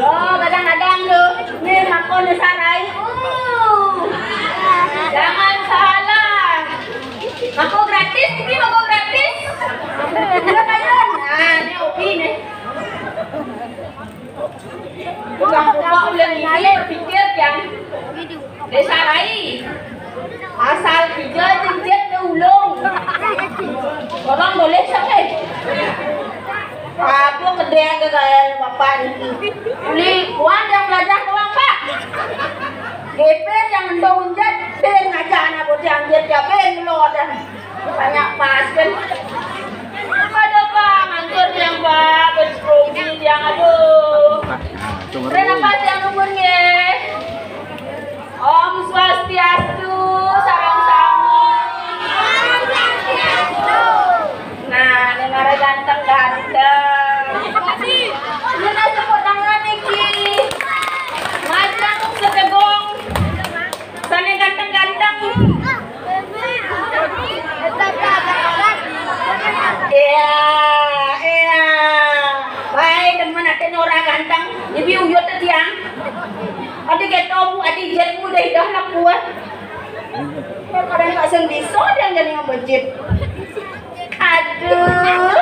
Oh, kadang-kadang lu nih makan di sarai. Jangan salah. Makan gratis, ini makan gratis. Enggak kalian. Nah, ini opi nih. Bukan buka ulang ini berpikir yang di sarai. Asal tiga cincin ke ulung. Orang boleh sampai. Aku gede ke kayak bapak ini. Beli uang yang belajar uang pak. GP yang menunjat ben aja anak bocah yang dia ben lo dan banyak pas kan. Ada pak ngantor yang pak berprogi yang aduh. Kenapa yang nunggunya? Om Swastiastu, sarang sama. Nah, negara ganteng-ganteng. Ini nasi podangan iki. Macam setegong. Sana ganteng-ganteng. Iya. Baik teman ada orang ganteng. Ibu uyut tiang. Ada ketemu, ada jetmu dah nak buat. Kadang tak sendiri, dia jadi ngebejit. Aduh,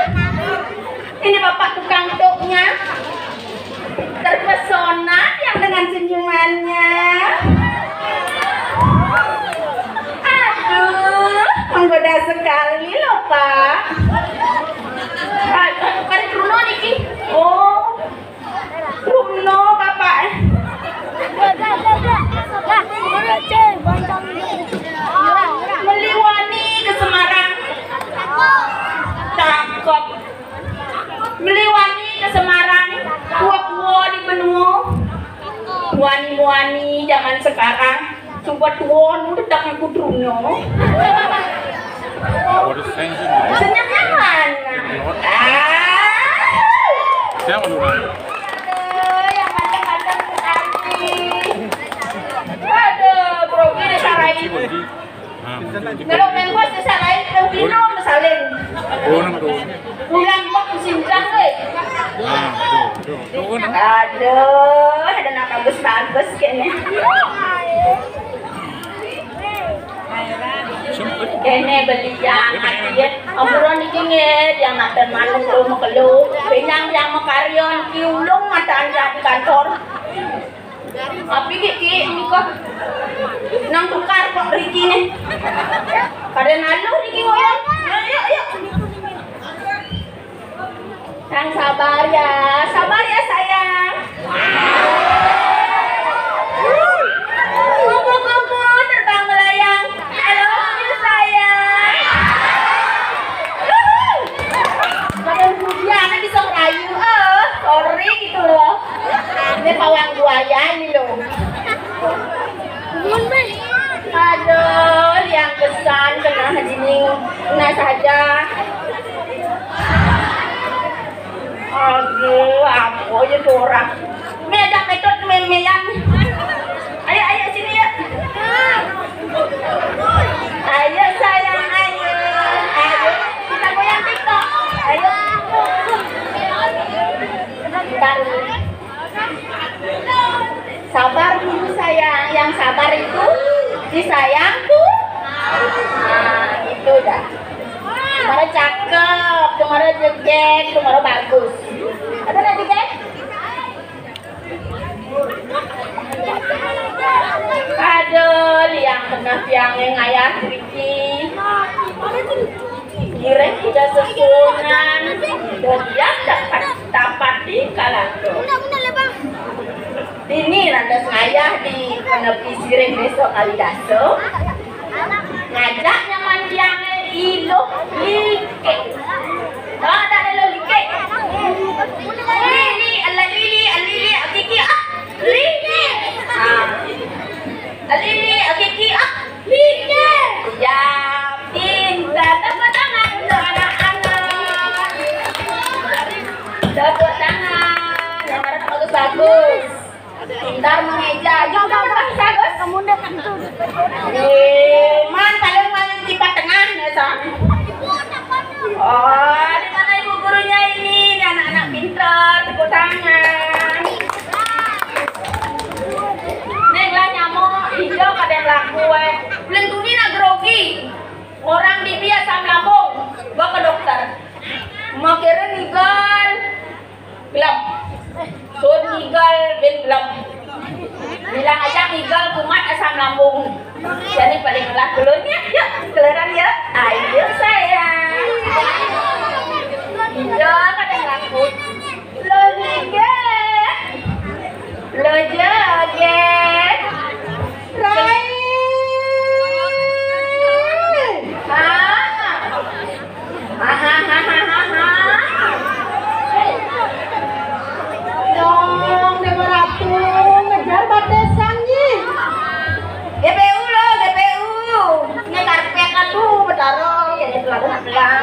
ini bapak tukang toknya terpesona yang dengan senyumannya. Aduh, menggoda sekali loh pak. Bukan Bruno niki. Oh, Bruno bapak. Meliwani ke Semarang. Cakep. Meliwani ke Semarang. Tua-tua di Benua. Muani-muani zaman sekarang. Coba tua nu dedaknya kudrunya. Senyumnya mana? Siapa lu? Yang macam-macam sekali. Aduh, grogi disarain. Kalau membos disarain, Pino mesalin. Oh, nama tu. Ulang bak musimjang deh. Tuh. Aduh, ada nak bagus-bagus kayaknya. Kayaknya beli yang aja. Amburan dikingit yang nak termalu mau keluh. Pinang yang mau karyon kiulung mata anda di kantor. Tapi Kiki ini kok nang tukar kok Riki nih. Pada nalu Riki ngoyong. Yuk. Yang sabar ya sayang. Kupu-kupu terbang melayang. Halo sayang. Badan budia anak bisa ngerayu. Sorry gitu loh. Ini pawang buaya ini loh. Aduh, yang kesan kena hadining nah saja. Aduh, apa aja tuh orang. Ini ada metode memeyan. Ayo sini ya. Ayo sayang, ayo. Kita goyang TikTok. Ayo. Sabar dulu sayang, yang sabar itu disayang tuh. Nah, itu dah. Kemarin cakep, kemarin jegek, kemarin bagus. Ada nanti gek? sudah sesunan dan yang dapat di kalangku. Ini lantas ngayah di penepi sireng besok kali daso. Ngajaknya mandiangnya ilo like. Ada lo like. Lili, akiki ah. Lili. Lili, akiki ah. Lili. Ya, pintar. Tepuk tangan untuk anak-anak. Tepuk tangan. Yang mana bagus-bagus. Pintar mengeja. Jangan bagus. Kamu dah tentu. Man paling paling tipe tengah ya sang. Oh, di mana ibu gurunya ini? Ini anak-anak pintar. Tepuk tangan. Neng lah nyamuk hijau ada yang laku. Lentuni nak grogi. Orang di biasa asam lambung. Bawa ke dokter. Mau kira nigal. Gelap. So nigal ben gelap. Bilang aja nigal kumat asam lambung. Jadi paling ngelak dulunya. Yuk, keleran ya. Ayo sayang. Hijau kadang laku. Lo nigal. Lo joget. Rai. Dong, Dewa Ratu, ngejar batesannya. GPU lo, GPU. Ini karpet kan tuh, bertaruh. Ya, itu lagu nak-nak.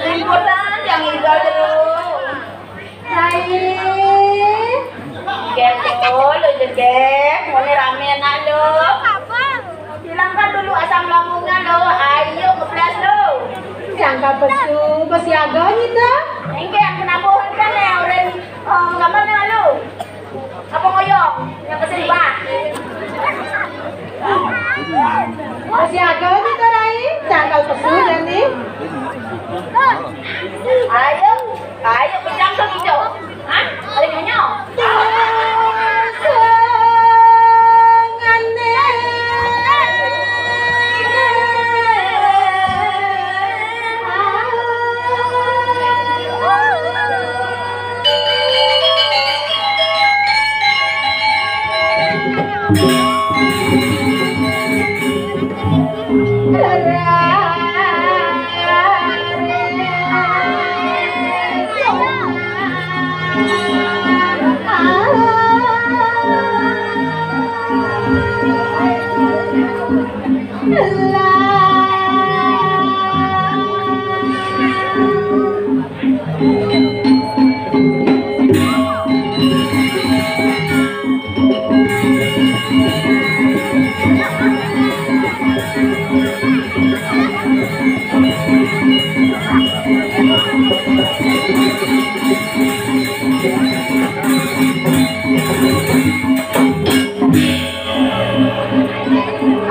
Rimputan yang hijau terus. Rai. GPU lo joget. Mau ramen lo. Hilangkan dulu asam lambungnya lo. Ayo keplas lo. Jangka besu, besiaga gitu. Ini yang penabuhan kan ya, orang gambar nih lo. Apa ngoyong? Yang kesini bah. Besiaga gitu Rai. Jangka besu jadi. Ayo, ayo pejam tuh hijau. Hah? Ada nyonya?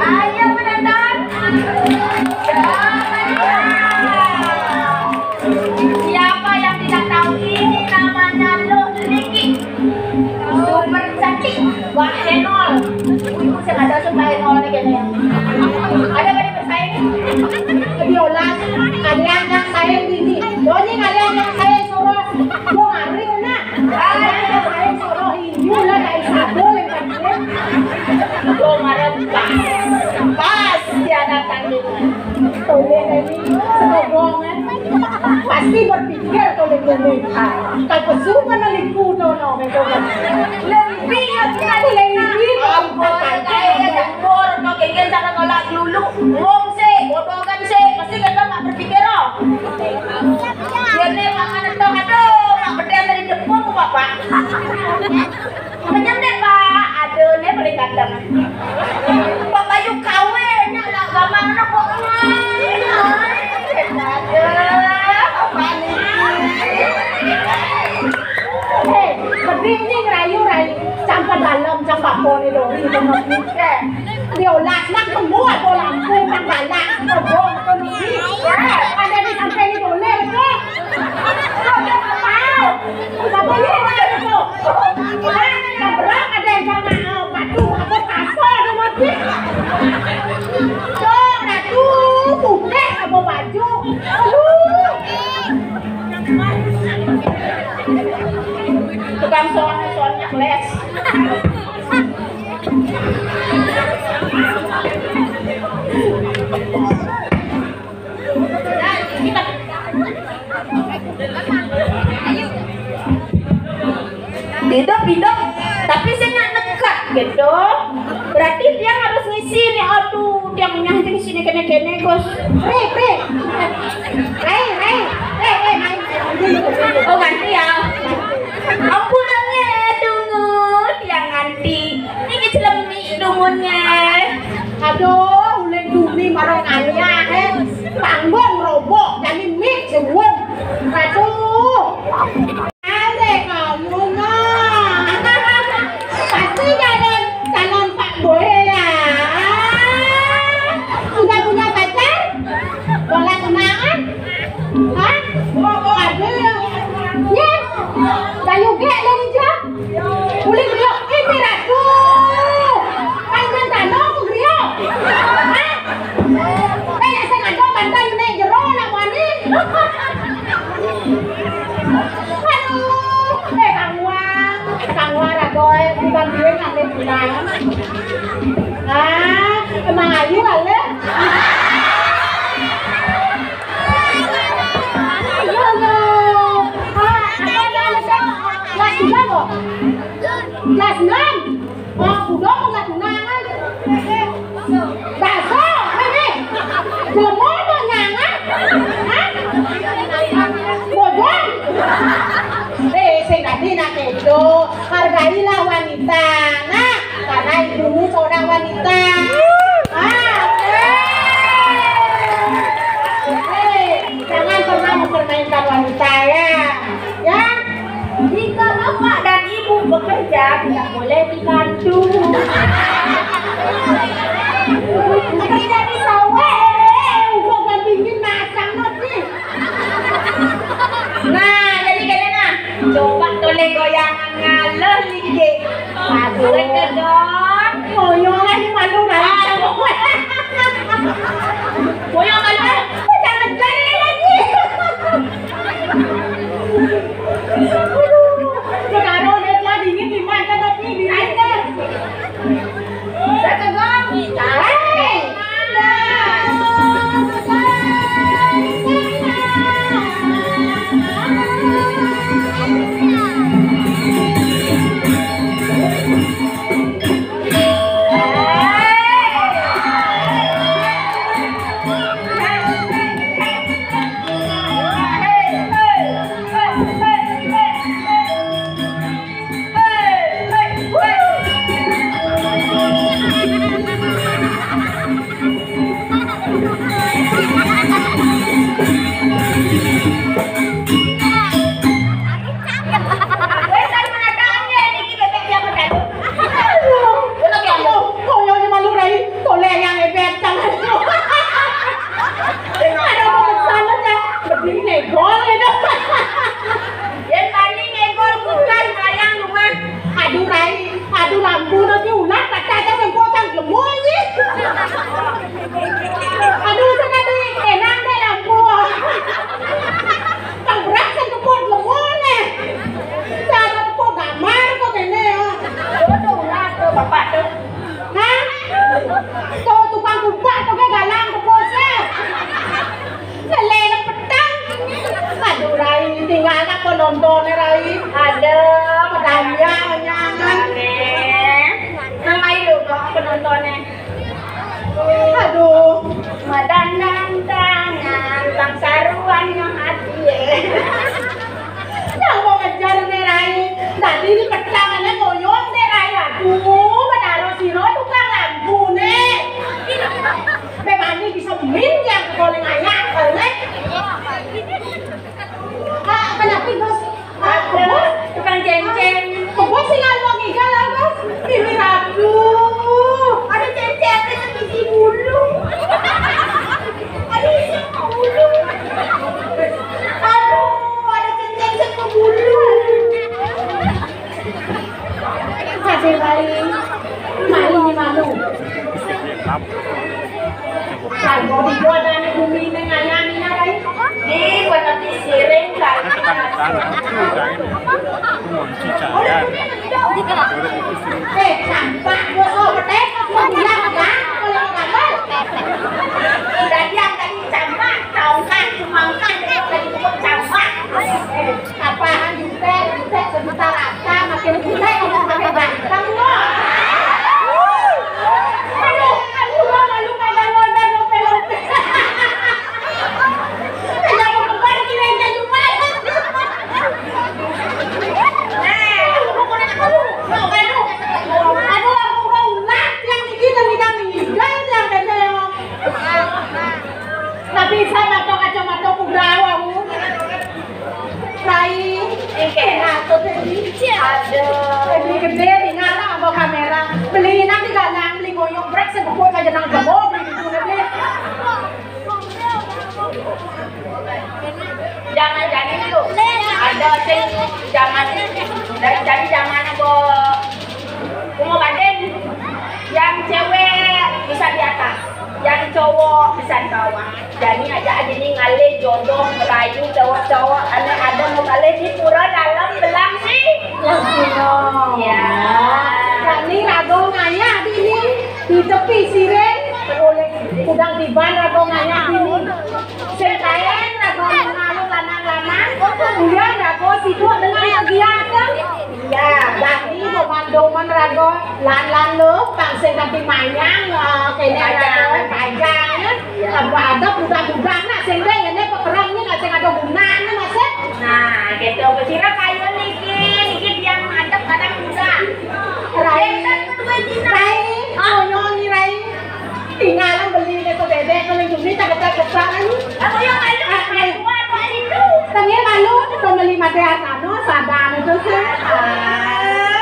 Ayo penonton. Siapa yang tidak tahu ini namanya Liki. Super cantik. Wah, Henol. Ibu saya nggak tahu suka Henol nih kayaknya. Ada nggak nih bersaing? Biola, kalian yang saya ini. Doni kalian yang saya suruh. Gua ngari nak. Kalian yang saya suruh ini lah dari satu lagi. Tuh marah pas diadakan dulu. Tolong ini semoga pasti berpikir tolong ini. Kalau pesu mana liku dono mereka. Lebih lagi lebih. Ampun kayak campur no kengken cara ngolak dulu. Wong sih, bodoh kan sih. Pasti kita nggak berpikir oh. Jadi makan itu aduh, mak berdaya dari depan bapak. Kenyang deh pak, aduh nih beli kandang. Pak Bayu kawin, nyala gamang anak kok Hei, berdiri ngerayu rai, campak dalam, campak poni dong, itu ngomongnya. Biola, nak semua bola lampu, nak balak, ngomong, ada di sampai ini boleh kok. Kau jangan mau, nggak boleh ada itu. Nggak berang ada yang jangan batu, apa kasar ada mati. Dong, ratu, putih, apa baju. tukang soalnya les. Hidup, tapi saya nggak nekat gitu. Berarti dia harus ngisi nih, aduh, dia menyanyi sini kene Gus. Oh ganti ya. Ampun tunggu, dia ganti. Ini celemi dungunnya. Aduh, ulen duni marong ayah panggung robok jadi mix sewong. Aduh. Ada kamu nah. Pasti calon Pak Boy ya. Sudah punya pacar? Boleh tunangan? Hah? Ada ya. Ya. Kayu gek dong jam. Boleh beliau ini ratu. Panjang tanah ku beliau. Hah? Kayak saya ada bantai nek jero nak wani. Kang War agoy bukan dia ngale pulang. Emang ayu kali. Kelas 3 kok? Kelas 6? Oh, udah mau nggak tunangan? Baso, ini jelemo mau nyangan? Hah? Bojong? Saya tadi nak itu hargailah wanita, nah karena ibumu seorang wanita. Jangan pernah mempermainkan wanita ya. Jika bapak dan ibu bekerja, tidak boleh dikandung. Kerja di sawah, bukan bikin macam nanti. Nah, jadi kalian coba toleh goyangan ngaleh lik. Aduh, kedon. Goyangan ini malu dah. Goyangan ngaleh. Jangan cari lagi. Sekarang lihatlah dingin di mana nanti di air. Kedon. Nonton Rai Ada pedangnya nyangan. Nama itu dong penontonnya. Aduh, Madandang tangan, bang saruan yang hati. yang mau ngejar nih Rai. Tadi ini petangannya goyong nih Rai. Aduh, menaruh sino tukang lampu nih. Memang ini bisa minjam ke goleng ayak kali. Kenapa Bos? Ada tukang ceng-ceng. Bos sih nggak mau ngigal lah Bos. Ini ragu. Ada ceng-ceng ada isi bulu. Ada isi bulu. Aduh, ada ceng-ceng sama bulu. Kasih Rai. Malu nih malu. Kalau dibuat dari bumi nengayani Rai. Di buat nanti siring kan. Tekan sana, itu udah ini. Beli nanti galang, beli goyong brek, sebut aja nang jamo, beli gitu nanti. Jangan dulu. Ada sing zaman dari zaman aku mau baden yang cewek bisa di atas, yang cowok bisa di bawah. Jadi aja nih ngalih jodoh merayu cowok-cowok ada mau ngalih di pura dalam belang sih. Ya. Jadi rago nganya di tepi siren oleh udang tiban rago nganya ini. Sentayan rago ngalu lanang-lanang, kemudian rago situ dengan kegiatan. Ya, jadi pemandoman rago lan-lan lo, kang sing nanti manyang, kene rago panjang, ada budak-budak nak sing ini pekerang ini nggak sing ada gunanya masih. Nah, gitu besira kayu niki yang adab kadang muda. Rai, nyonyi Rai, tinggalan beli itu bebek kalau jumlah tak kesakan. Aku yang malu, buat itu. Tengah malu pembeli material nano sadar itu sih.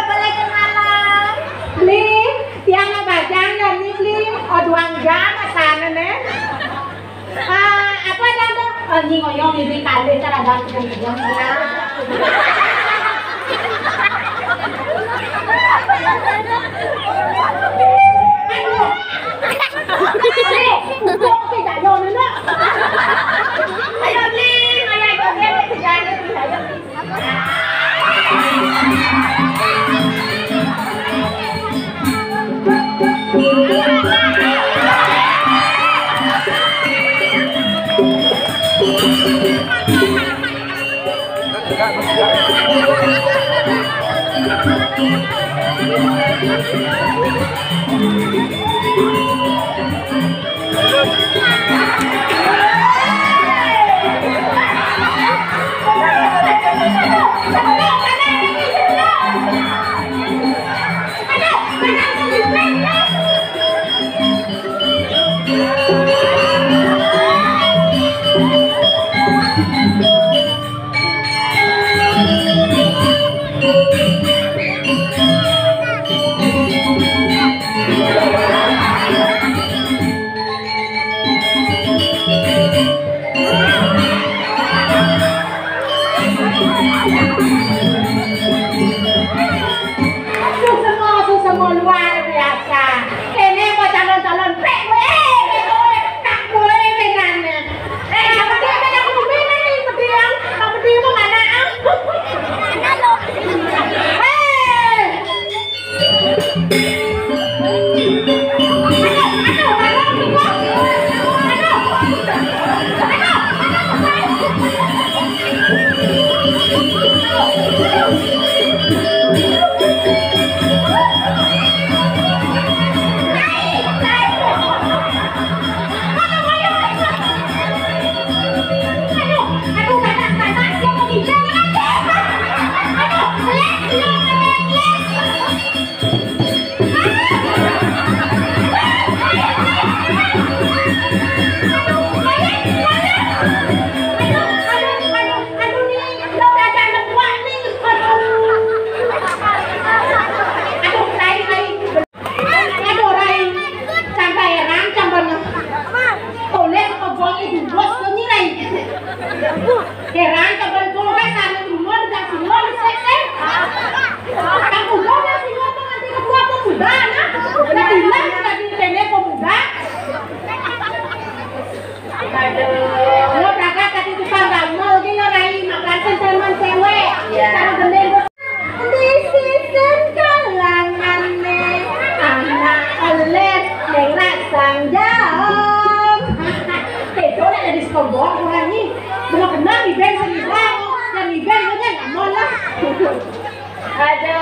Boleh kenalan. Beli tiang bajang dan ini beli oduang jam sana nih. Apa ada? Ini ngoyong ini kali cara ganti yang semua luar biasa. Ini mau calon-calon tak boleh menanya. Apa dia yang aku bina nih? Apa dia mau mana? Heran kapan kau kan rumah dan semua selesai. Kamu kau kan semua nanti ketua pemuda, nak. Nanti lah tadi nenek pemuda. Aduh, lo berangkat tadi tukang gamal, gini Rai makan teman cewek. Cara gede di season kalangan anak olet merasang jam. Itu ada di sekolah orang ini. Benar-benar di band sendiri, yang di band aja nggak mau lah. Ada